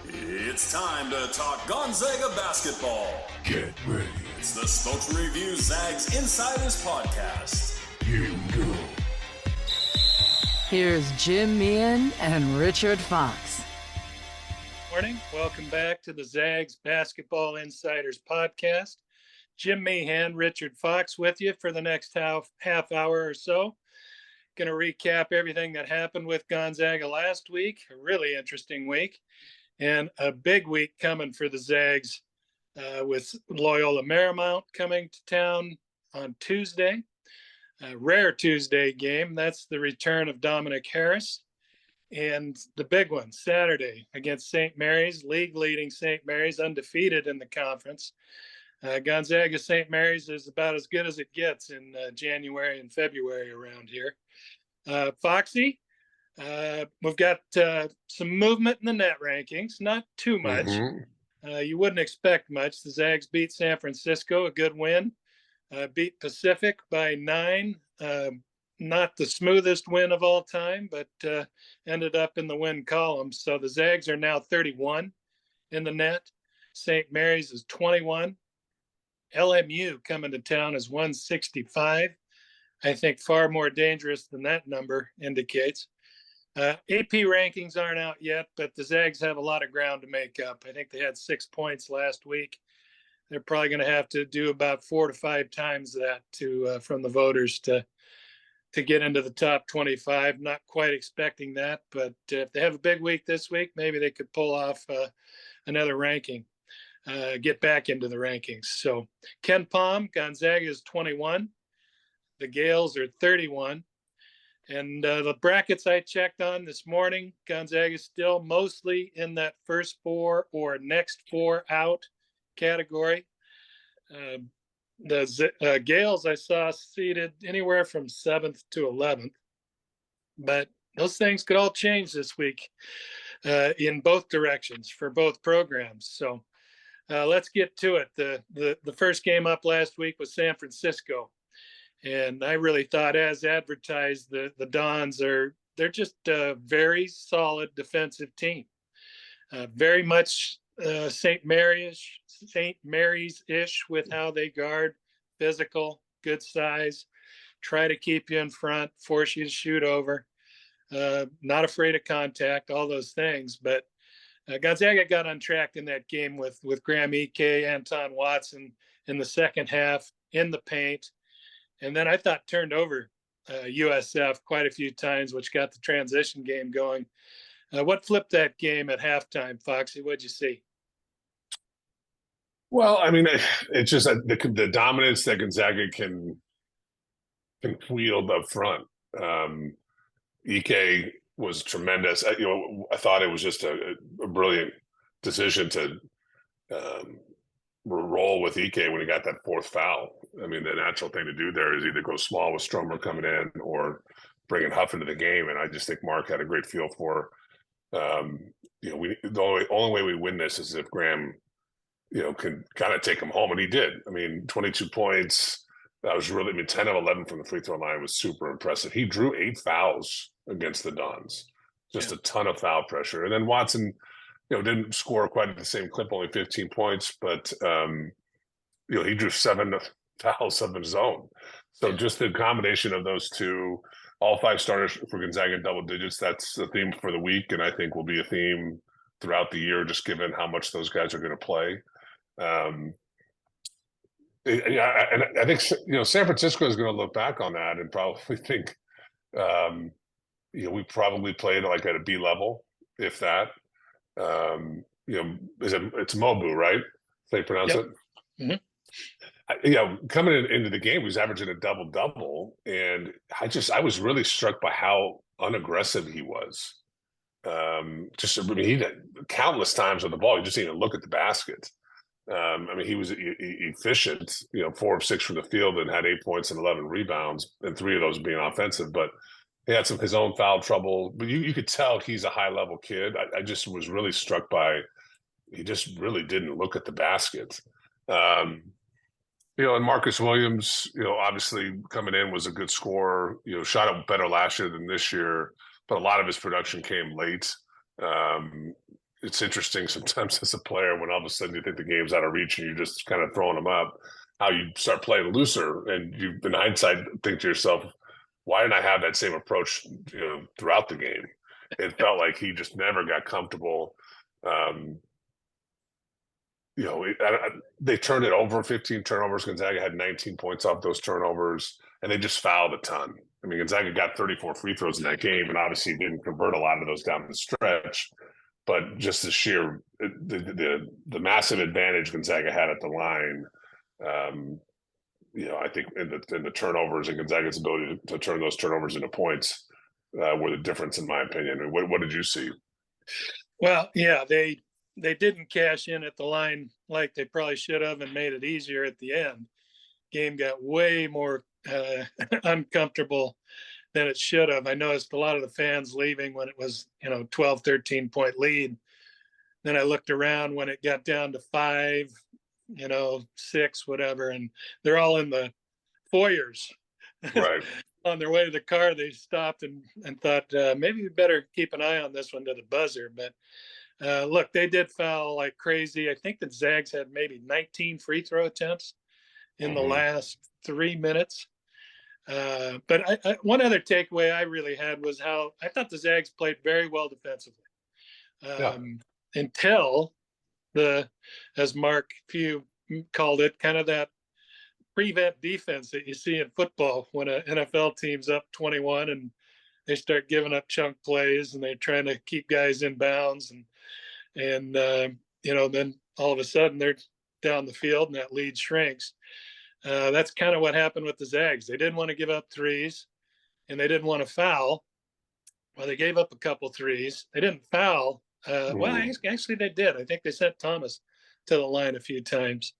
It's time to talk Gonzaga basketball. Get ready. It's the Spokesman-Review Zags Insiders Podcast. Here we go. Here's Jim Meehan and Richard Fox. Morning. Welcome back to the Zags Basketball Insiders Podcast. Jim Meehan, Richard Fox with you for the next half hour or so. Going to recap everything that happened with Gonzaga last week. A really interesting week. And a big week coming for the Zags with Loyola Marymount coming to town on Tuesday. A rare Tuesday game. That's the return of Dominic Harris. And the big one, Saturday against St. Mary's, league-leading St. Mary's, undefeated in the conference. Gonzaga St. Mary's is about as good as it gets in January and February around here. Foxy, we've got some movement in the net rankings, not too much. You wouldn't expect much. The Zags beat San Francisco, a good win. Beat Pacific by 9. Not the smoothest win of all time, but ended up in the win column. So the Zags are now 31 in the net. St. Mary's is 21. LMU coming to town is 165. I think far more dangerous than that number indicates. AP rankings aren't out yet, but the Zags have a lot of ground to make up. I think they had 6 points last week. They're probably going to have to do about 4 to 5 times that from the voters to get into the top 25. Not quite expecting that, but if they have a big week this week, maybe they could pull off another ranking, get back into the rankings. So Ken Palm, Gonzaga is 21. The Gales are 31. And the brackets I checked on this morning, Gonzaga is still mostly in that first 4 or next 4 out category. The Gales I saw seated anywhere from 7th to 11th, but those things could all change this week in both directions for both programs. So let's get to it. The first game up last week was San Francisco, and I really thought, as advertised, the Dons they're just a very solid defensive team, very much St. Mary's-ish with how they guard, physical, good size, try to keep you in front, force you to shoot over, not afraid of contact, all those things. But Gonzaga got on track in that game with Graham Ike, Anton Watson in the second half in the paint. And then I thought turned over USF quite a few times, which got the transition game going. What flipped that game at halftime, Foxy? What'd you see? Well, I mean, it's just the dominance that Gonzaga can wield up front. Ike was tremendous. I thought it was just a brilliant decision to roll with Ike when he got that 4th foul. I mean, the natural thing to do there is either go small with Stromer coming in or bringing Huff into the game. And I just think Mark had a great feel for, the only way we win this is if Graham, can kind of take him home. And he did. I mean, 22 points. That was really, 10 of 11 from the free throw line was super impressive. He drew 8 fouls against the Dons, just a ton of foul pressure. And then Watson, didn't score quite at the same clip, only 15 points, but, he drew 7 fouls of his own. So just the combination of those two, all 5 starters for Gonzaga in double digits, that's the theme for the week. And I think will be a theme throughout the year, just given how much those guys are going to play. And I think, San Francisco is going to look back on that and probably think, we probably played like at a B level, if that. It's Mobu, right? They pronounce it. Mm-hmm. Coming into the game, he was averaging a double-double, and I was really struck by how unaggressive he was. He had countless times with the ball. He just didn't even look at the basket. He was efficient, 4 of 6 from the field and had 8 points and 11 rebounds, and 3 of those being offensive. But he had his own foul trouble. But you could tell he's a high-level kid. I just was really struck by he just really didn't look at the basket. And Marcus Williams, obviously coming in was a good scorer. Shot up better last year than this year, but a lot of his production came late. it's interesting sometimes as a player when all of a sudden you think the game's out of reach and you're just kind of throwing them up, how you start playing looser, and you, in hindsight, think to yourself, why didn't I have that same approach, throughout the game? It felt like he just never got comfortable. They turned it over 15 turnovers. Gonzaga had 19 points off those turnovers, and they just fouled a ton. I mean, Gonzaga got 34 free throws in that game, and obviously didn't convert a lot of those down the stretch. But just the sheer the massive advantage Gonzaga had at the line, I think in the turnovers and Gonzaga's ability to turn those turnovers into points were the difference, in my opinion. What did you see? Well, yeah, they didn't cash in at the line like they probably should have and made it easier at the end. Game got way more uncomfortable than it should have. I noticed a lot of the fans leaving when it was, 12, 13 point lead. Then I looked around when it got down to 5, 6, whatever, and they're all in the foyers. Right. On their way to the car, they stopped and thought, maybe we better keep an eye on this one to the buzzer. But look, they did foul like crazy. I think that Zags had maybe 19 free throw attempts in the last 3 minutes. But one other takeaway I really had was how I thought the Zags played very well defensively until as Mark Few called it, kind of that prevent defense that you see in football when an NFL team's up 21 and they start giving up chunk plays and they're trying to keep guys in bounds and then all of a sudden they're down the field and that lead shrinks. That's kind of what happened with the Zags. They didn't want to give up threes and they didn't want to foul. Well, they gave up a couple threes. They didn't foul. Well, actually they did. I think they sent Thomas to the line a few times.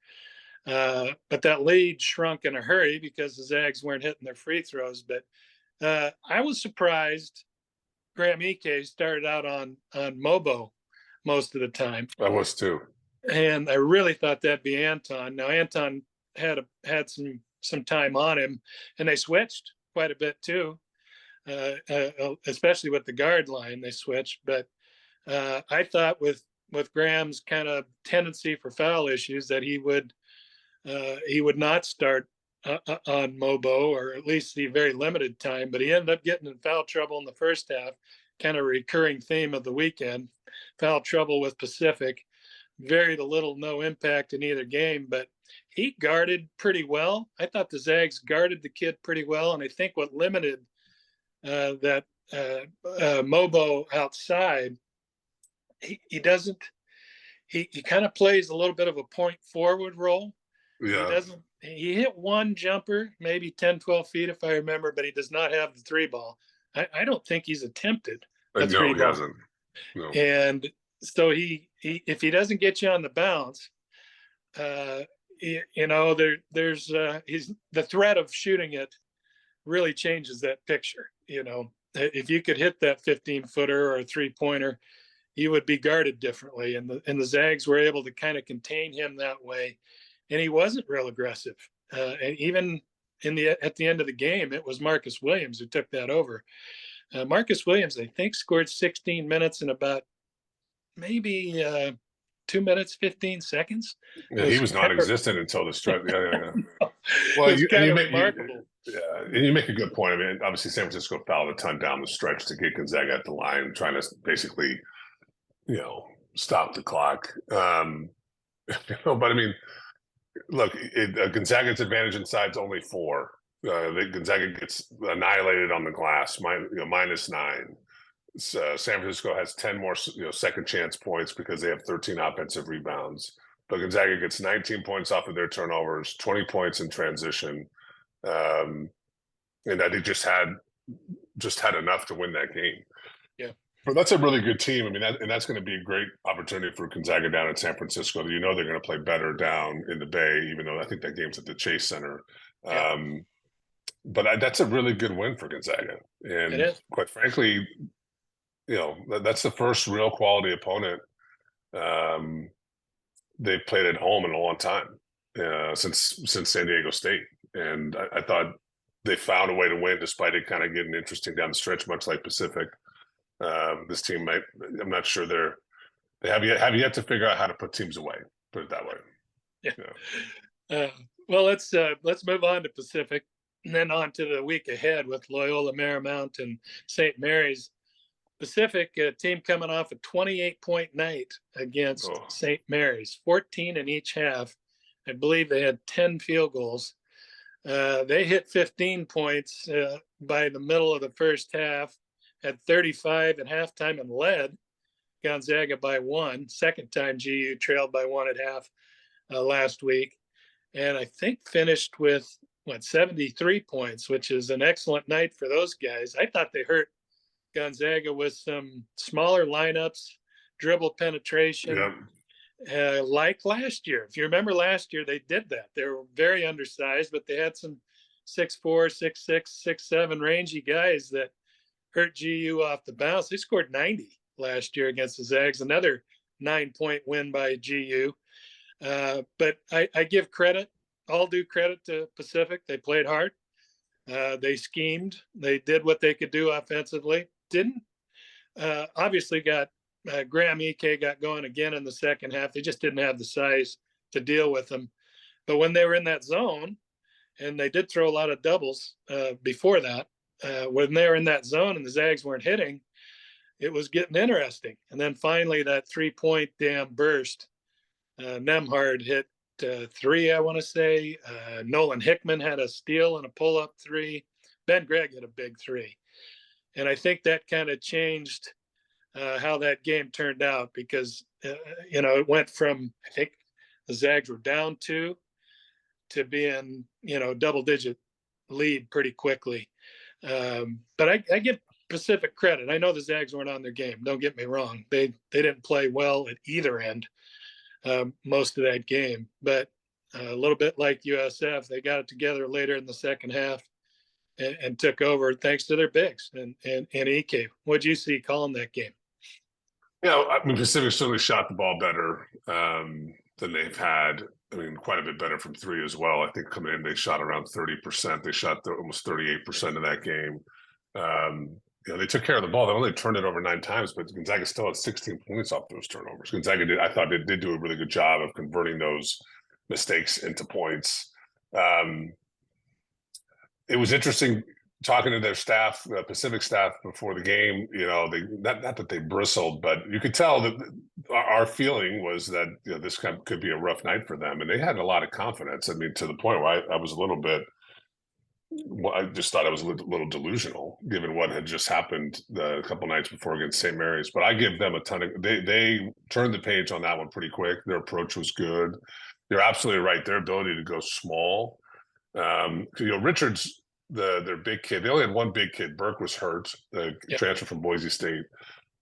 But that lead shrunk in a hurry because the Zags weren't hitting their free throws. But I was surprised Graham Ike started out on Mobo most of the time. I was too. And I really thought that'd be Anton. Now, Anton had some time on him, and they switched quite a bit too, especially with the guard line. They switched, but I thought with Graham's kind of tendency for foul issues that he would not start on Mobo, or at least the very limited time. But he ended up getting in foul trouble in the first half, kind of a recurring theme of the weekend. Foul trouble with Pacific, very little, no impact in either game, but he guarded pretty well. I thought the Zags guarded the kid pretty well, and I think what limited that Mobo outside, he doesn't. He kind of plays a little bit of a point forward role. Yeah. He hit one jumper, maybe 10, 12 feet, if I remember, but he does not have the three ball. I don't think he's attempted a three ball. Hasn't. No. And so he if he doesn't get you on the bounce, there's the threat of shooting it really changes that picture. If you could hit that 15-footer or a 3-pointer, you would be guarded differently. And the Zags were able to kind of contain him that way. And he wasn't real aggressive. And even at the end of the game, it was Marcus Williams who took that over. Marcus Williams, I think, scored 16 minutes in about maybe 2 minutes, 15 seconds. Yeah, he was non-existent until the stretch. Yeah. Well, remarkable. And you make a good point. I mean, obviously, San Francisco fouled a ton down the stretch to get Gonzaga at the line, trying to basically, stop the clock. But I mean, look, Gonzaga's advantage inside is only 4. Gonzaga gets annihilated on the glass, -9. San Francisco has 10 more, second chance points because they have 13 offensive rebounds. But Gonzaga gets 19 points off of their turnovers, 20 points in transition, and I think just had enough to win that game. Yeah, but that's a really good team. I mean, that's going to be a great opportunity for Gonzaga down in San Francisco. They're going to play better down in the Bay, even though I think that game's at the Chase Center. Yeah. But that's a really good win for Gonzaga, and quite frankly, that's the first real quality opponent they've played at home in a long time, since San Diego State. And I thought they found a way to win despite it kind of getting interesting down the stretch, much like Pacific. This team I'm not sure they They have yet to figure out how to put teams away. Put it that way. Yeah. Well, let's move on to Pacific, and then on to the week ahead with Loyola Marymount and St. Mary's. Pacific, a team coming off a 28-point night against St. Mary's, 14 in each half. I believe they had 10 field goals. They hit 15 points by the middle of the first half, had 35 at halftime, and led Gonzaga by 1. Second time GU trailed by 1 at half last week. And I think finished with, 73 points, which is an excellent night for those guys. I thought they hurt Gonzaga with some smaller lineups, dribble penetration, like last year. If you remember last year, they did that. They were very undersized, but they had some 6'4", 6'6", 6'7" rangy guys that hurt GU off the bounce. They scored 90 last year against the Zags, another 9-point win by GU. But I give credit, all due credit to Pacific. They played hard. They schemed. They did what they could do offensively. Obviously got Graham Ike got going again in the second half. They just didn't have the size to deal with them. But when they were in that zone, and they did throw a lot of doubles before that, when they were in that zone and the Zags weren't hitting, it was getting interesting. And then finally that 3-point damn burst. Nemhard hit 3, I want to say. Nolan Hickman had a steal and a pull-up 3. Ben Gregg hit a big 3. And I think that kind of changed how that game turned out because, it went from, I think the Zags were down 2 to being, double-digit lead pretty quickly. But I give Pacific credit. I know the Zags weren't on their game. Don't get me wrong. They didn't play well at either end most of that game. But a little bit like USF, they got it together later in the second half and took over thanks to their bigs and Ike. What'd you see calling that game? Pacific certainly shot the ball better than they've had. Quite a bit better from 3 as well. I think coming in, they shot around 30%. They shot almost 38% of that game. They took care of the ball. They only turned it over 9 times, but Gonzaga still had 16 points off those turnovers. Gonzaga I thought they did do a really good job of converting those mistakes into points. It was interesting talking to their staff, the Pacific staff before the game. Not that they bristled, but you could tell that our feeling was that this could be a rough night for them, and they had a lot of confidence. To the point where I was a little bit. I just thought I was a little delusional given what had just happened a couple nights before against St. Mary's. But I give them a ton of. They turned the page on that one pretty quick. Their approach was good. You're absolutely right. Their ability to go small. Richards, their big kid. They only had one big kid. Burke was hurt. The transfer from Boise State.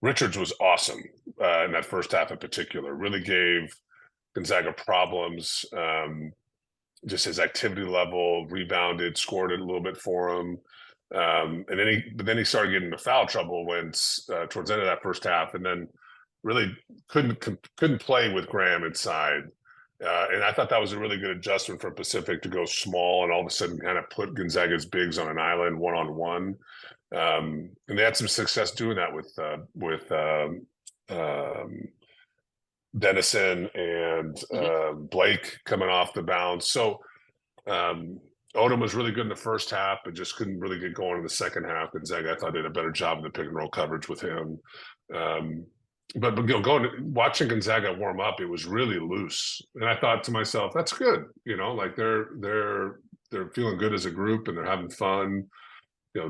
Richards was awesome in that first half in particular. Really gave Gonzaga problems. Just his activity level, rebounded, scored it a little bit for him. And then he started getting into foul trouble towards the end of that first half, and then really couldn't play with Graham inside. And I thought that was a really good adjustment for Pacific to go small and all of a sudden kind of put Gonzaga's bigs on an island one-on-one. And they had some success doing that with Dennison and Blake coming off the bounce. So Odom was really good in the first half, but just couldn't really get going in the second half. Gonzaga, I thought, did a better job in the pick and roll coverage with him. But watching Gonzaga warm up, it was really loose, and I thought to myself, "That's good." They're feeling good as a group, and they're having fun.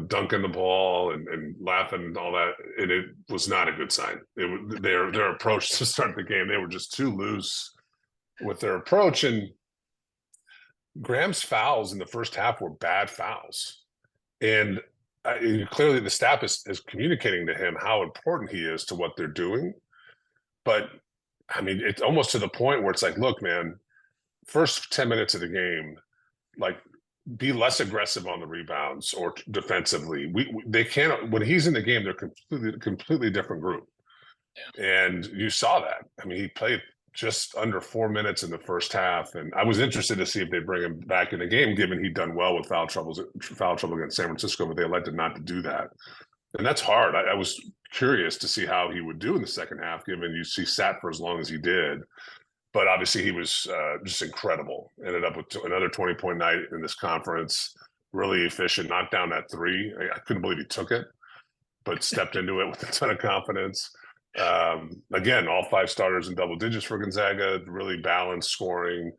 Dunking the ball and laughing and all that. And it was not a good sign. Their approach to start the game, they were just too loose with their approach. And Graham's fouls in the first half were bad fouls, and clearly the staff is communicating to him how important he is to what they're doing. But it's almost to the point where it's like, look, man, first 10 minutes of the game, be less aggressive on the rebounds or defensively. They can't, when he's in the game, they're completely different group. And you saw that. He played just under 4 minutes in the first half. And I was interested to see if they bring him back in the game, given he'd done well with foul trouble against San Francisco, but they elected not to do that. And that's hard. I was curious to see how he would do in the second half, given he sat for as long as he did. But obviously he was just incredible. Ended up with another 20-point night in this conference, really efficient, knocked down that three. I couldn't believe he took it, but stepped into it with a ton of confidence. Again, all 5 starters in double digits for Gonzaga, really balanced scoring.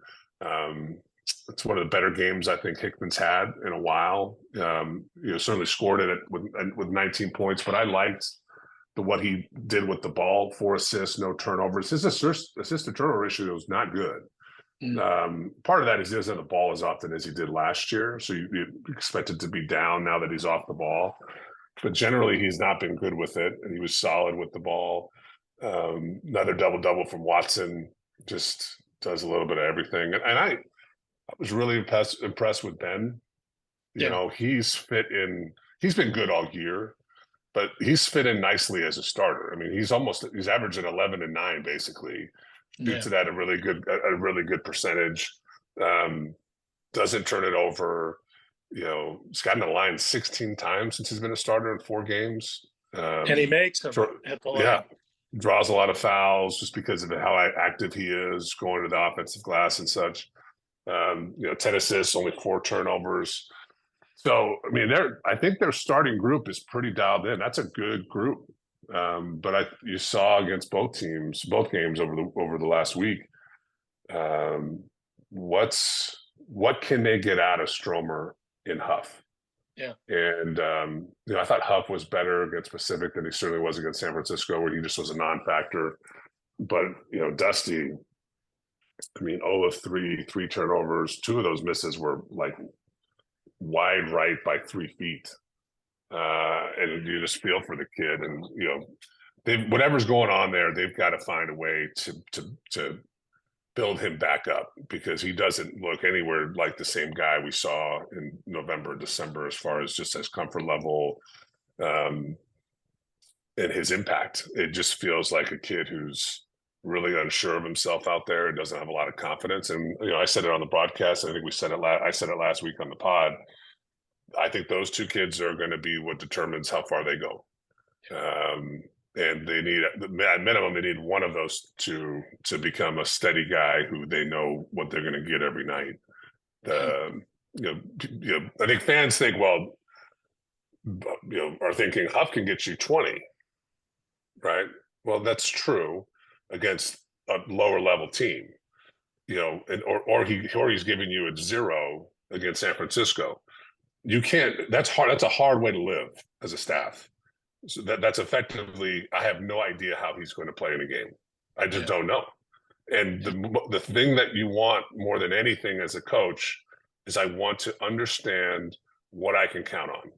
It's one of the better games I think Hickman's had in a while. Certainly scored it with 19 points, but I liked what he did with the ball. 4 assists, no turnovers. His assist to turnover issue was not good. Part of that is he doesn't have the ball as often as he did last year, so you expect it to be down now that he's off the ball. But generally, he's not been good with it, and he was solid with the ball. Another double-double from Watson, just does a little bit of everything. And I was really impressed with Ben. You know, he's been good all year, but he's fit in nicely as a starter. I mean, he's averaging 11 and 9 basically. Due to that, a really good percentage. Doesn't turn it over. He's gotten the line 16 times since he's been a starter in 4 games. And he makes them at the line. Yeah, draws a lot of fouls just because of how active he is going to the offensive glass and such. 10 assists, only 4 turnovers. So, I mean, I think their starting group is pretty dialed in. That's a good group. But you saw against both games over the last week. What can they get out of Stromer in Huff? Yeah. And I thought Huff was better against Pacific than he certainly was against San Francisco, where he just was a non-factor. But Dusty, 0 of 3 turnovers. 2 of those misses were like wide right by 3 feet. And you just feel for the kid, and whatever's going on there, they've got to find a way to build him back up, because he doesn't look anywhere like the same guy we saw in November and December as far as just his comfort level and his impact. It just feels like a kid who's really unsure of himself out there and doesn't have a lot of confidence. And I said it on the broadcast. I think I said it last week on the pod. I think those 2 kids are going to be what determines how far they go. And they need, at minimum, they need one of those to become a steady guy who they know what they're going to get every night. I think fans think, are thinking Huff can get you 20, right? Well, that's true against a lower level team, or he's giving you a 0 against San Francisco. You can't. That's hard. That's a hard way to live as a staff. So that's effectively, I have no idea how he's going to play in a game. I just don't know. And the thing that you want more than anything as a coach is I want to understand what I can count on.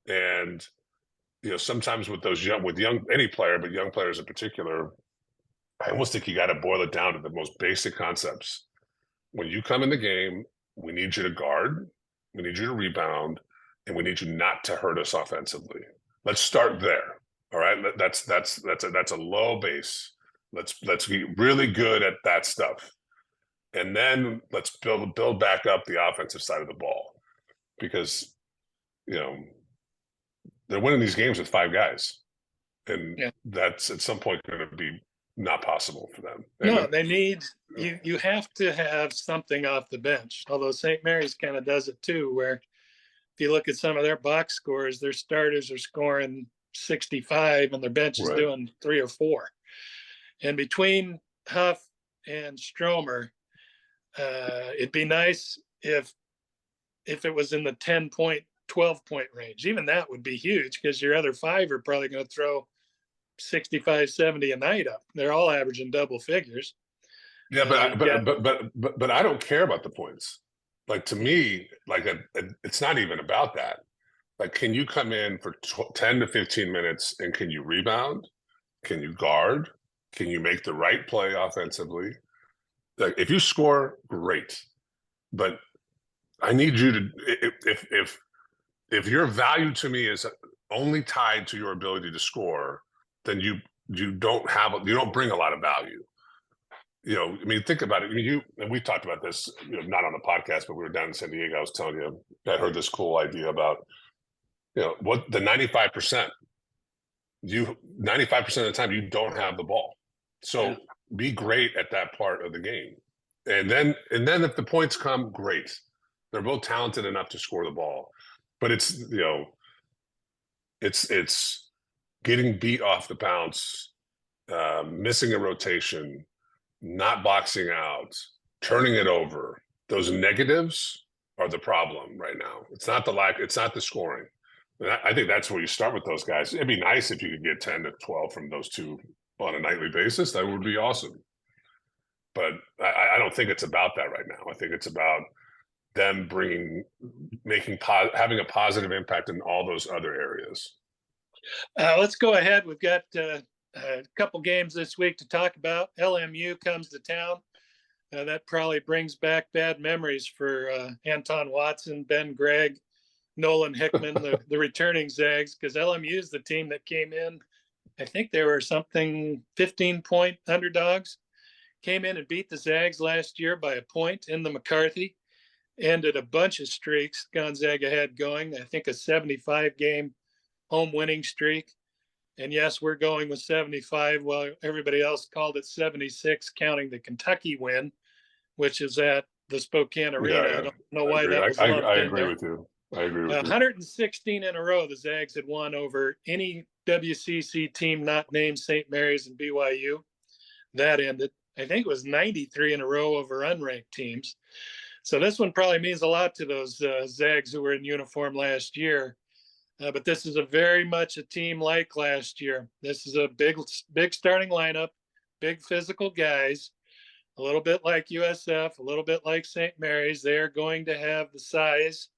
Yeah. And sometimes with any player, but young players in particular, I almost think you got to boil it down to the most basic concepts. When you come in the game, we need you to guard. We need you to rebound, and we need you not to hurt us offensively. Let's start there. All right. That's a low base. Let's be really good at that stuff. And then let's build back up the offensive side of the ball, because, they're winning these games with 5 guys, and that's at some point going to be not possible for them. No, they need, you have to have something off the bench. Although St. Mary's kind of does it too, where if you look at some of their box scores, their starters are scoring 65 and their bench is doing 3 or 4. And between Huff and Stromer, it'd be nice if it was in the 10-point, 12-point range. Even that would be huge, because your other 5 are probably going to throw 65, 70 a night up. They're all averaging double figures. Yeah, but I don't care about the points. Like, to me, it's not even about that. Like, can you come in for 10 to 15 minutes and can you rebound? Can you guard? Can you make the right play offensively? Like, if you score, great. But I need you to, if your value to me is only tied to your ability to score, then you don't bring a lot of value. Think about it. And we talked about this, not on the podcast, but we were down in San Diego. I was telling you, I heard this cool idea about, what the 95%. you 95% of the time you don't have the ball. So Yeah. be great at that part of the game. And then if the points come, great. They're both talented enough to score the ball. But it's, you know, it's getting beat off the bounce, missing a rotation, not boxing out, turning it over. Those negatives are the problem right now. It's not the scoring. And I think that's where you start with those guys. It'd be nice if you could get 10 to 12 from those two on a nightly basis. That would be awesome. But I don't think it's about that right now. I think it's about them having a positive impact in all those other areas. Let's go ahead. We've got a couple games this week to talk about. LMU comes to town. That probably brings back bad memories for Anton Watson, Ben Gregg, Nolan Hickman, the returning Zags, because LMU is the team that came in. I think they were something 15-point underdogs. Came in and beat the Zags last year by a point in the McCarthy. Ended a bunch of streaks Gonzaga had going. I think a 75-game home winning streak. And yes, we're going with 75 while everybody else called it 76, counting the Kentucky win, which is at the Spokane Arena. Yeah. I don't know why that was I lumped in agree there. with you. I agree with you. 116 in a row the Zags had won over any WCC team not named St. Mary's and BYU. That ended. I think it was 93 in a row over unranked teams. So this one probably means a lot to those Zags who were in uniform last year. But this is a very much a team like last year. This is a big starting lineup, big physical guys, a little bit like USF, a little bit like St. Mary's. They're going to have the size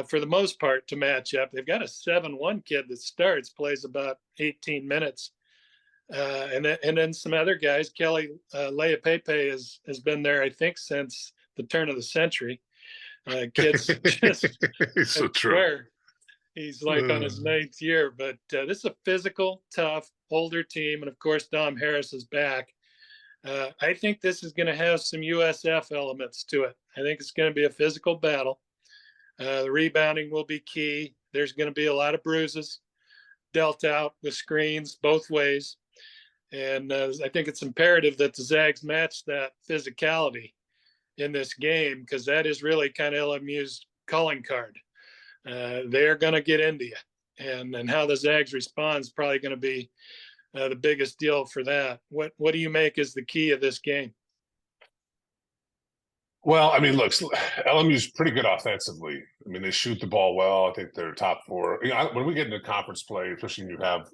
for the most part to match up. They've got a 7-1 kid that starts, plays about 18 minutes. And then some other guys. Kelly Leapepe has been there, I think, since the turn of the century. Kids just It's so true. He's like on his 9th year. But this is a physical, tough, older team. And of course, Dom Harris is back. I think this is going to have some USF elements to it. I think it's going to be a physical battle. The rebounding will be key. There's going to be a lot of bruises dealt out with screens both ways. And I think it's imperative that the Zags match that physicality in this game, because that is really kind of LMU's calling card. They're going to get into you. And how the Zags respond is probably going to be the biggest deal for that. What do you make is the key of this game? Well, I mean, look, LMU's pretty good offensively. I mean, they shoot the ball well. I think they're top 4. You know, when we get into conference play, especially when you have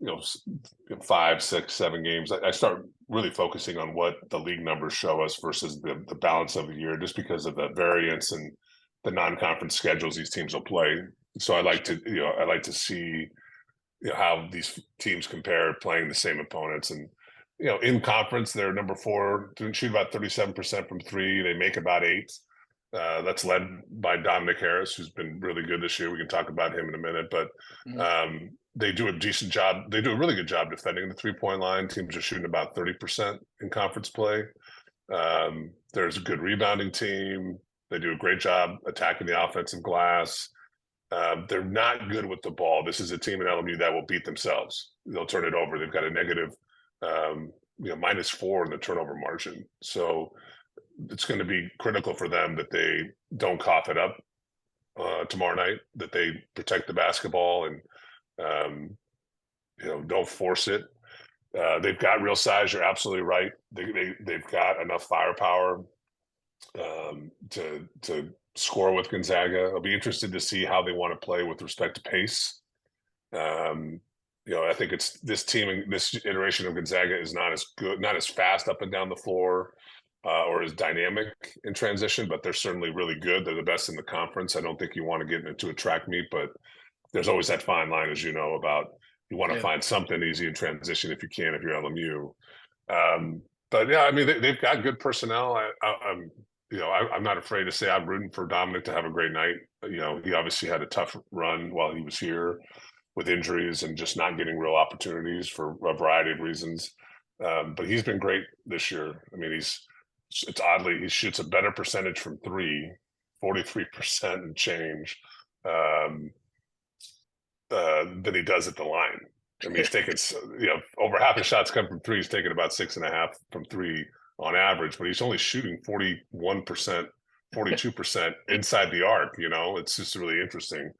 5, 6, 7 games, I start really focusing on what the league numbers show us versus the balance of the year, just because of the variance and the non-conference schedules these teams will play. So I like to see how these teams compare playing the same opponents. And in conference, they're number 4, didn't shoot about 37% from 3. They make about 8. That's led by Dominic Harris, who's been really good this year. We can talk about him in a minute, but they do a decent job. They do a really good job defending the 3-point line. Teams are shooting about 30% in conference play. There's a good rebounding team. They do a great job attacking the offensive glass. They're not good with the ball. This is a team in LMU that will beat themselves. They'll turn it over. They've got a negative -4 in the turnover margin. So it's going to be critical for them that they don't cough it up tomorrow night, that they protect the basketball and don't force it. They've got real size. You're absolutely right. They've got enough firepower to score with Gonzaga. I'll be interested to see how they want to play with respect to pace. I think it's this team, this iteration of Gonzaga is not as good, not as fast up and down the floor or as dynamic in transition, but they're certainly really good. They're the best in the conference. I don't think you want to get into a track meet, but there's always that fine line, as you know, about you want to find something easy in transition if you can, if you're LMU. But yeah, I mean, they've got good personnel. I'm not afraid to say I'm rooting for Dominic to have a great night. He obviously had a tough run while he was here with injuries and just not getting real opportunities for a variety of reasons. But he's been great this year. I mean, it's oddly, he shoots a better percentage from 3, 43% and change than he does at the line. I mean, he's taking, over half his shots come from three. He's taking about 6.5 from three on average, but he's only shooting 41%, 42% inside the arc. It's just really interesting.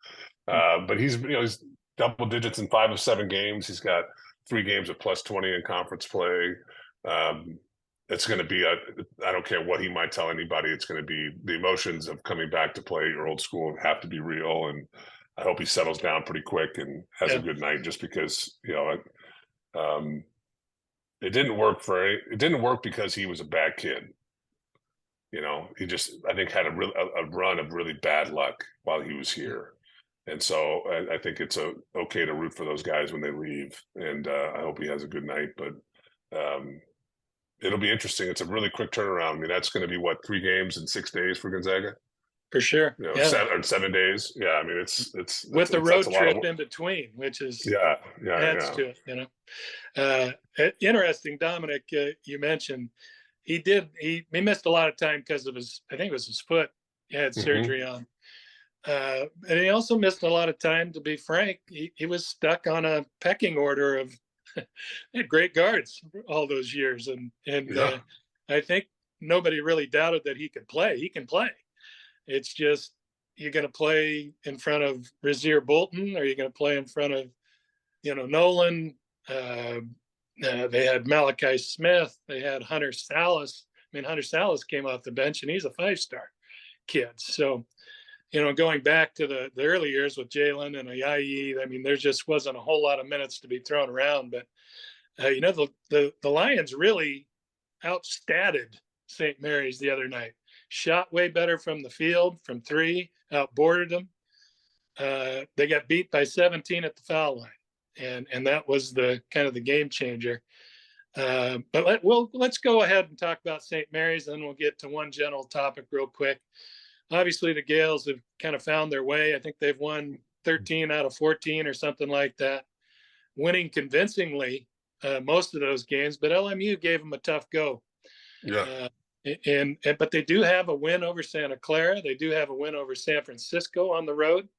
But he's double digits in 5 of 7 games. He's got 3 games of plus 20 in conference play. It's going to be I don't care what he might tell anybody. It's going to be the emotions of coming back to play your old school have to be real. And I hope he settles down pretty quick and has a good night, just because, it didn't work because he was a bad kid. He just, I think, had a run of really bad luck while he was here. And so I think it's okay to root for those guys when they leave. And I hope he has a good night, but it'll be interesting. It's a really quick turnaround. I mean, that's going to be 3 games in 6 days for Gonzaga? For sure. 7 days. Yeah. I mean, it's with the road trip in between, which is, adds to it, interesting. Dominic, you mentioned he missed a lot of time because of I think it was his foot he had surgery on. And he also missed a lot of time, to be frank. He was stuck on a pecking order of had great guards all those years. And I think nobody really doubted that he could play. He can play. It's just, you're going to play in front of Rasir Bolton, or you're going to play in front of, Nolan. They had Malachi Smith. They had Hunter Salas. I mean, Hunter Salas came off the bench, and he's a 5-star kid. So, going back to the early years with Jalen and Ayayi, I mean, there just wasn't a whole lot of minutes to be thrown around. But, the Lions really outstatted St. Mary's the other night. Shot way better from the field, from 3, outboarded them. They got beat by 17 at the foul line. And that was the kind of the game changer. But let's go ahead and talk about St. Mary's, and then we'll get to one general topic real quick. Obviously, the Gales have kind of found their way. I think they've won 13 out of 14 or something like that, winning convincingly most of those games. But LMU gave them a tough go. Yeah. But they do have a win over Santa Clara. They do have a win over San Francisco on the road.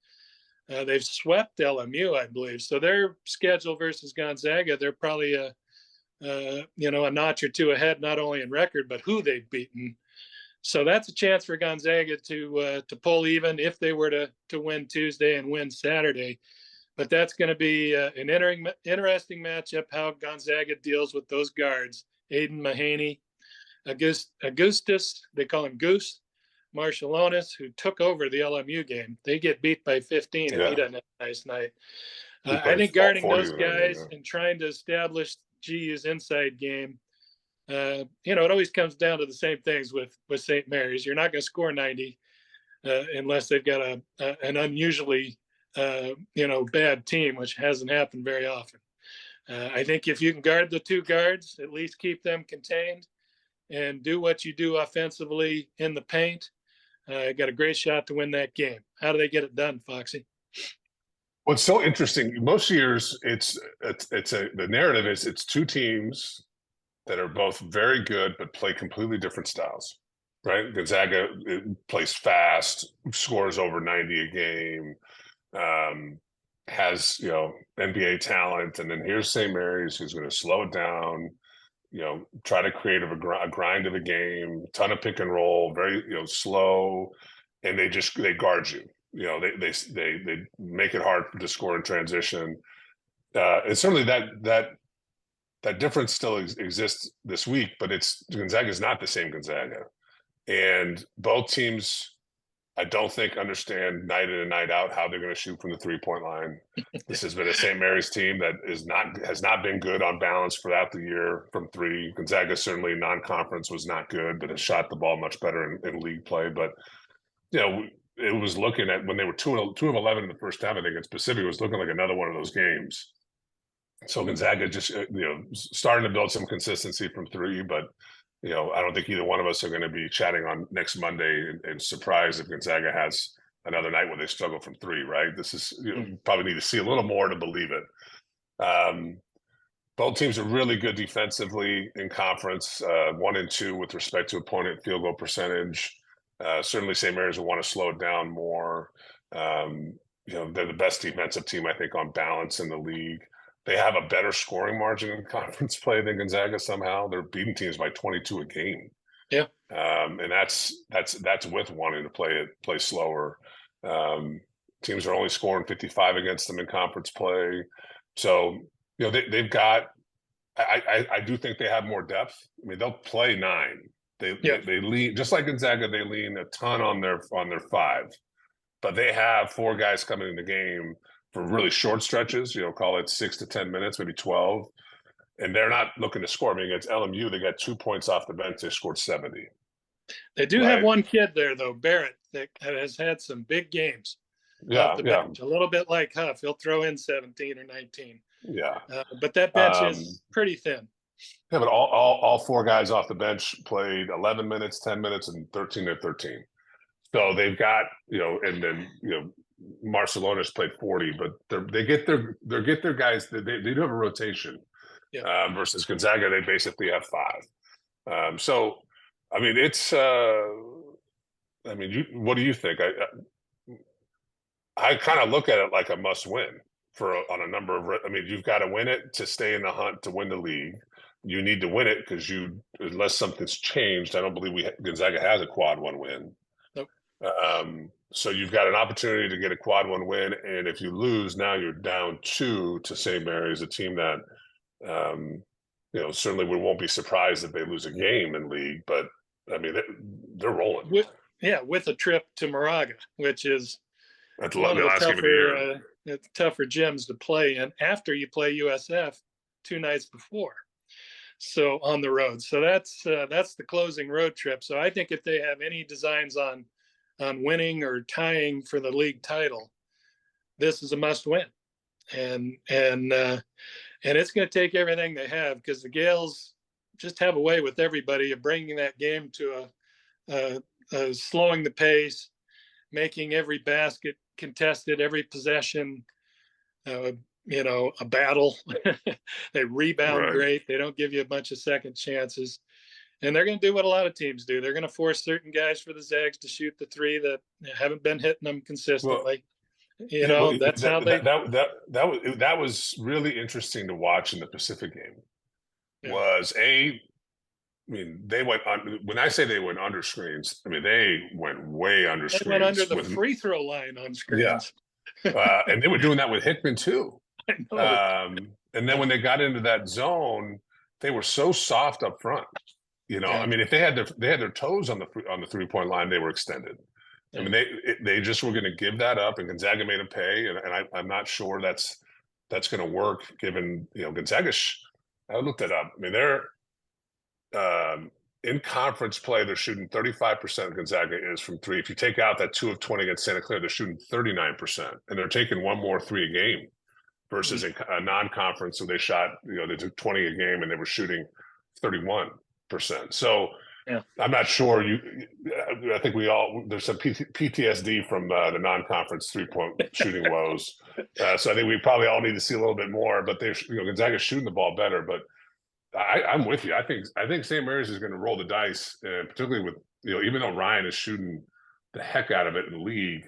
They've swept LMU, I believe. So their schedule versus Gonzaga, they're probably a notch or two ahead, not only in record, but who they've beaten. So that's a chance for Gonzaga to pull even if they were to win Tuesday and win Saturday. But that's going to be an interesting matchup, how Gonzaga deals with those guards. Aiden Mahaney, Augustus, they call him Goose, Marshallonis, who took over the LMU game. They get beat by 15, and he doesn't have a nice night. I think guarding those guys and trying to establish GU's inside game, it always comes down to the same things with St. Mary's. You're not going to score 90 unless they've got an unusually, bad team, which hasn't happened very often. I think if you can guard the 2 guards, at least keep them contained, and do what you do offensively in the paint, got a great shot to win that game. How do they get it done, Foxy? What's so interesting, most years the narrative is it's 2 teams that are both very good but play completely different styles, right? Gonzaga plays fast, scores over 90 a game, has NBA talent, and then here's St. Mary's, who's going to slow it down, try to create a grind of a game, ton of pick and roll, very slow, and they guard you. They make it hard to score in transition, and certainly that difference still exists this week. But Gonzaga is not the same Gonzaga, and both teams, I don't think, understand night in and night out how they're going to shoot from the 3-point line. This has been a St. Mary's team that has not been good on balance throughout the year from 3. Gonzaga certainly non-conference was not good, but has shot the ball much better in league play. But it was looking at when they were 2 of 11 in the first time, I think, in Pacific, was looking like another one of those games. So Gonzaga just starting to build some consistency from 3, but I don't think either one of us are going to be chatting on next Monday and surprised if Gonzaga has another night where they struggle from 3, right? This is, probably need to see a little more to believe it. Both teams are really good defensively in conference, 1 and 2 with respect to opponent field goal percentage. Certainly St. Mary's will want to slow it down more. They're the best defensive team, I think, on balance in the league. they have a better scoring margin in conference play than Gonzaga somehow. They're beating teams by 22 a game. Yeah. And that's with wanting to play slower. Teams are only scoring 55 against them in conference play. So, they've got, I do think they have more depth. I mean, they'll play 9. They lean, just like Gonzaga, they lean a ton on their 5, but they have 4 guys coming in the game for really short stretches, call it 6 to 10 minutes, maybe 12. And they're not looking to score. I mean, against LMU, they got 2 points off the bench. They scored 70. They do have one kid there, though, Barrett, that has had some big games off the bench. A little bit like Huff. He'll throw in 17 or 19. Yeah. But that bench is pretty thin. Yeah, but all 4 guys off the bench played 11 minutes, 10 minutes, and 13 to 13. So they've got, and then, Barcelona's played 40, but they get their guys. They do have a rotation. Yeah. Versus Gonzaga, they basically have 5. So, I mean, it's. What do you think? I kind of look at it like a must-win on a number of. I mean, you've got to win it to stay in the hunt to win the league. You need to win it because unless something's changed, I don't believe Gonzaga has a quad 1 win. Nope. So you've got an opportunity to get a quad 1 win, and if you lose, now you're down 2 to St. Mary's, a team that, certainly we won't be surprised if they lose a game in league, but I mean they're rolling. With a trip to Moraga, which is that's one of the tougher gyms to play in after you play USF 2 nights before. So on the road, so that's the closing road trip. So I think if they have any designs on winning or tying for the league title, this is a must win, and it's going to take everything they have, because the Gales just have a way with everybody of bringing that game to a slowing the pace, making every basket contested, every possession, a battle. They rebound great. They don't give you a bunch of second chances. And they're going to do what a lot of teams do. They're going to force certain guys for the Zags to shoot the 3 that haven't been hitting them consistently. That's how they. That was really interesting to watch in the Pacific game. Yeah. They went on. When I say they went under screens, I mean they went way under screens. They went under the free throw line on screens. Yeah, and they were doing that with Hickman too. I know. And then when they got into that zone, they were so soft up front. I mean, if they had their toes on the 3-point line, they were extended. Yeah. I mean, they just were going to give that up, and Gonzaga made them pay. And I'm not sure that's going to work, given Gonzaga. I looked it up. I mean, they're in conference play, they're shooting 35%. Gonzaga is from 3. If you take out that 2 of 20 against Santa Clara, they're shooting 39%, and they're taking 1 more 3 a game. Versus in a non-conference, so they shot, they took 20 a game and they were shooting 31%. So I'm not sure. I think there's some PTSD from the non-conference 3-point shooting woes. So I think we probably all need to see a little bit more. But Gonzaga's shooting the ball better. But I'm with you. I think St. Mary's is going to roll the dice, particularly with even though Ryan is shooting the heck out of it in the league.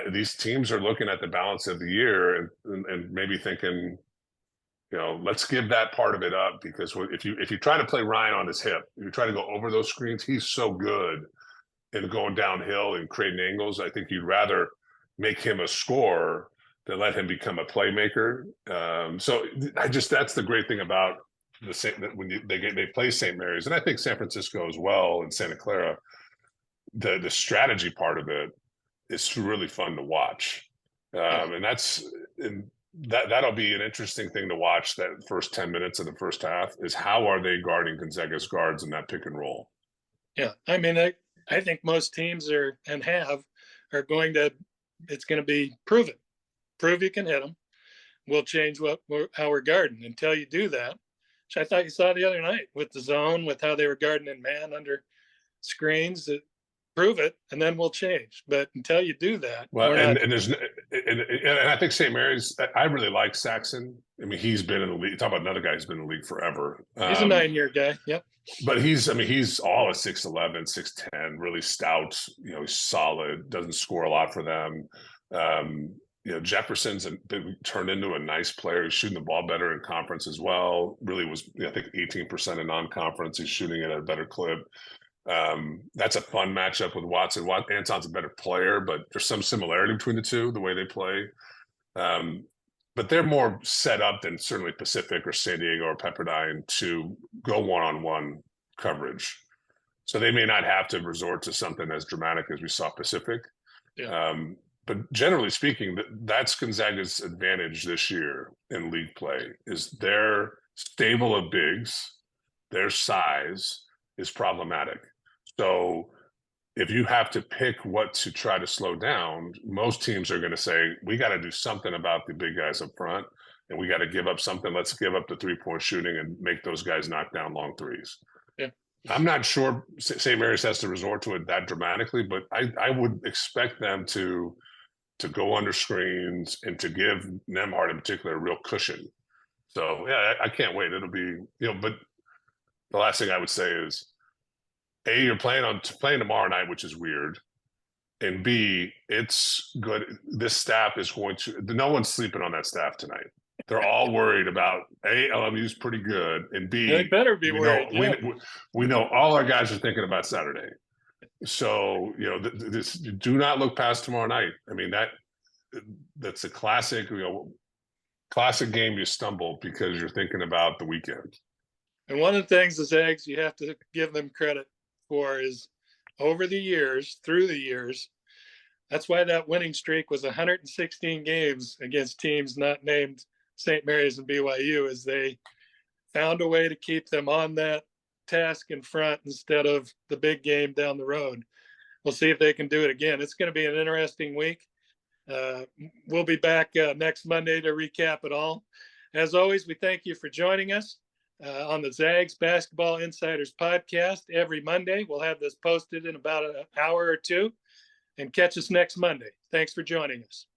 These teams are looking at the balance of the year and maybe thinking, let's give that part of it up, because if you try to play Ryan on his hip, you try to go over those screens, he's so good in going downhill and creating angles. I think you'd rather make him a scorer than let him become a playmaker. So that's the great thing about when they play St. Mary's, and I think San Francisco as well and Santa Clara. The strategy part of it. It's really fun to watch, and that'll be an interesting thing to watch. That first 10 minutes of the first half is how are they guarding Gonzaga's guards in that pick and roll? Yeah, I mean, I think most teams are going to. It's going to be prove you can hit them. We'll change how we're guarding until you do that. Which I thought you saw the other night with the zone, with how they were guarding in man under screens. Prove it, and then we'll change. But until you do that, and I think St. Mary's. I really like Saxon. I mean, he's been in the league. Talk about another guy who's been in the league forever. He's a 9-year guy. Yep. But he's all a 6'11", 6'10", really stout. He's solid. Doesn't score a lot for them. Jefferson's turned into a nice player. He's shooting the ball better in conference as well. Really was, I think, 18% in non-conference. He's shooting it at a better clip. That's a fun matchup with Watson. Anton's a better player, but there's some similarity between the two, the way they play. But they're more set up than certainly Pacific or San Diego or Pepperdine to go one-on-one coverage. So they may not have to resort to something as dramatic as we saw Pacific. Yeah. But generally speaking, that's Gonzaga's advantage this year in league play is their stable of bigs, their size is problematic. So if you have to pick what to try to slow down, most teams are going to say, we got to do something about the big guys up front, and we got to give up something. Let's give up the three-point shooting and make those guys knock down long threes. Yeah. I'm not sure St. Mary's has to resort to it that dramatically, but I would expect them to go under screens and to give Nembhard in particular a real cushion. So, yeah, I can't wait. It'll be, but the last thing I would say is, A, you're playing tomorrow night, which is weird. And B, it's good. This staff is no one's sleeping on that staff tonight. They're all worried about, A, LMU's pretty good, and B, they better be worried. We know all our guys are thinking about Saturday. So, do not look past tomorrow night. I mean, that's a classic, classic game you stumble because you're thinking about the weekend. And one of the things the Zags you have to give them credit for is through the years, that's why that winning streak was 116 games against teams not named St. Mary's and BYU, as they found a way to keep them on that task in front instead of the big game down the road. We'll see if they can do it again. It's going to be an interesting week. We'll be back next Monday to recap it all. As always, we thank you for joining us on the Zags Basketball Insiders podcast every Monday. We'll have this posted in about an hour or two, and catch us next Monday. Thanks for joining us.